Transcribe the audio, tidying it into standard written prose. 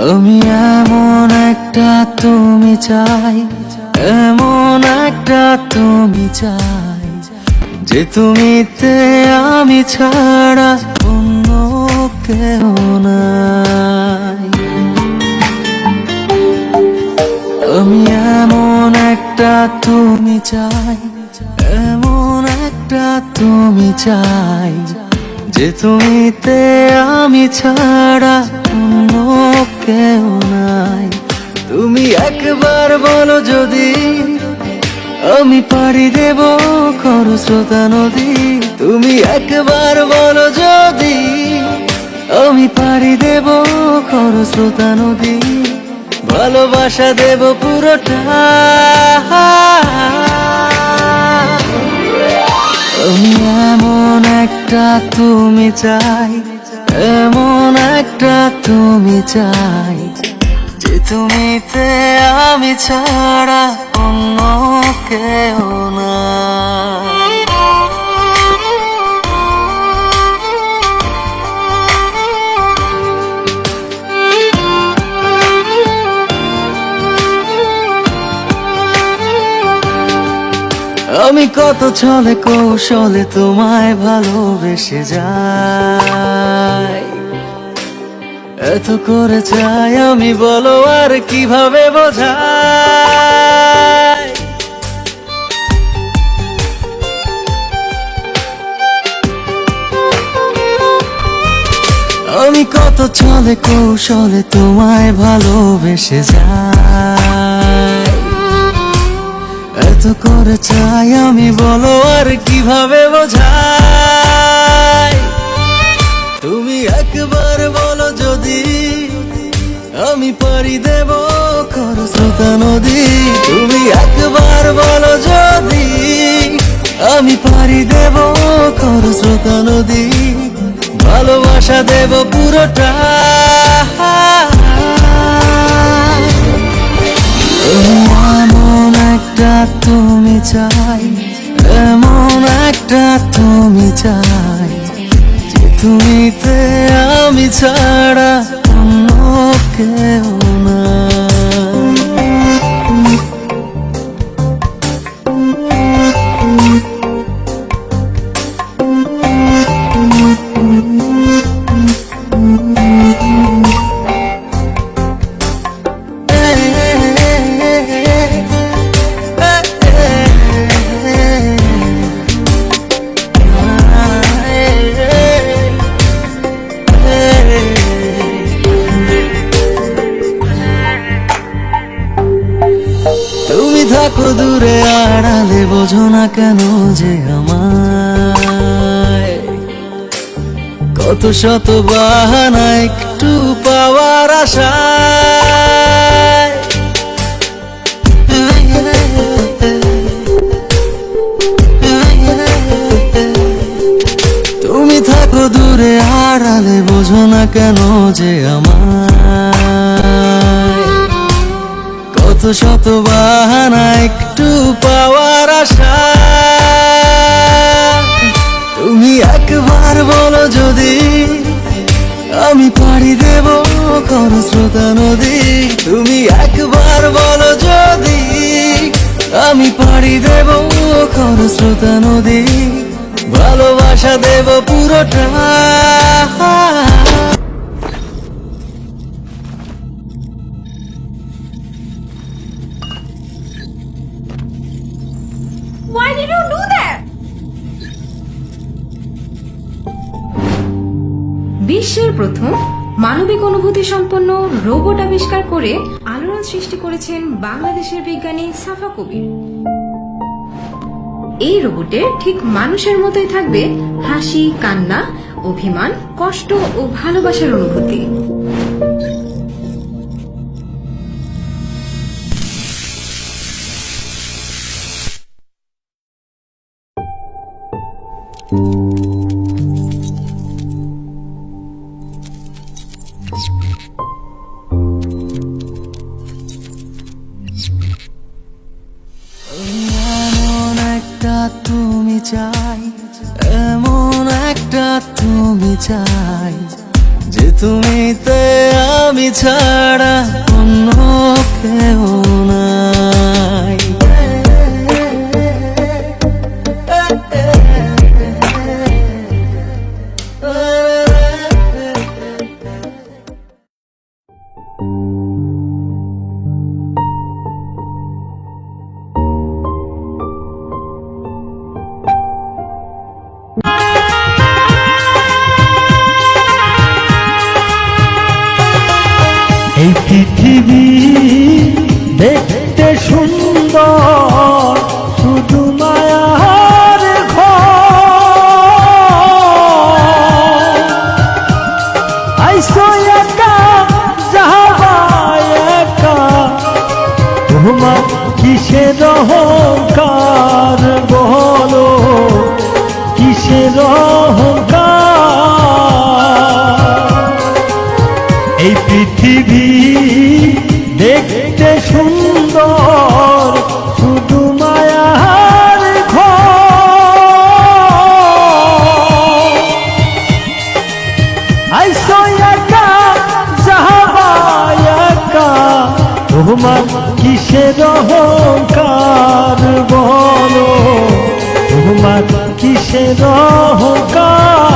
আমি এমন একটা তুমি চাই, এমন একটা তুমি চাই, যে তুমিতে আমি ছাড়া অন্য কেউ নাই। আমি এমন একটা তুমি চাই, এমন একটা তুমি চাই, যে তুমিতে আমি ছাড়া অন্য কেউ নাই। তুমি একবার বলো যদি আমি পাড়ি দেব খরস্রোতা নদী। তুমি একবার বলো যদি আমি পাড়ি দেব খরস্রোতা নদী। ভালোবাসা দেব পুরোটা। আমি এমন একটা তুমি চাই, এমন একটা তুমি চাই, যে তুমিতে আমি ছাড়া অন্য কেউ নাই। আমি কত ছলে কৌশলে তোমায় ভালোবেসে যাই, এত করে চাই আমি, বলো আর কিভাবে বোঝাই। আমি কত ছলে কৌশলে তোমায় ভালোবেসে যাই, এত করে চাই আমি, বলো আর কিভাবে বোঝাই। তুমি একবার বলো যদি আমি পাড়ি দেব খরস্রোতা নদী। তুমি একবার বলো যদি আমি পাড়ি দেব খরস্রোতা নদী। ভালোবাসা দেব পুরোটা। এমন একটা তুমি চাই, এমন একটা তুমি চাই, যে তুমিতে আমি ছাড়া অন্য কেউ নাই। তুমি থাকো দূরে আড়ালে, বোঝো না কেন যে আমায় কত শত বাহানা একটু পাওয়ার আশায়। তুমি থাকো দূরে আড়ালে, বোঝো না কেন যে আমায় কত শত বাহানা একটু পাওয়ার আশা। তুমি একবার বলো যদি আমি পাড়ি দেব খরস্রোতা নদী। তুমি একবার বলো যদি আমি পাড়ি দেব খরস্রোতা নদী। ভালোবাসা দেব পুরোটা। Why did you do that? বিশ্বের প্রথম মানবিক অনুভূতি সম্পন্ন রোবট আবিষ্কার করে আলোড়ন সৃষ্টি করেছেন বাংলাদেশের বিজ্ঞানী সাফা কবির। এই রোবটের ঠিক মানুষের মতোই থাকবে হাসি, কান্না, অভিমান, কষ্ট ও ভালোবাসার অনুভূতি। এমন একটা তুমি চাই, এমন একটা তুমি চাই, যে তুমিতে আমি ছাড়া অন্য কেউ নাই। এই পৃথিবী দেখতে সুন্দর, শুধু মায়ার ঘর। আইসো একা যাবা একা, তোমার কিসের অহংকার বলো, কিসের অহংকার। এই পৃথিবী দেখতে সুন্দর, শুধু মায়ার ঘর। আইসো একা যাবা একা, তোমার কিসের অহংকার বলো, তোমার কিসের অহংকার।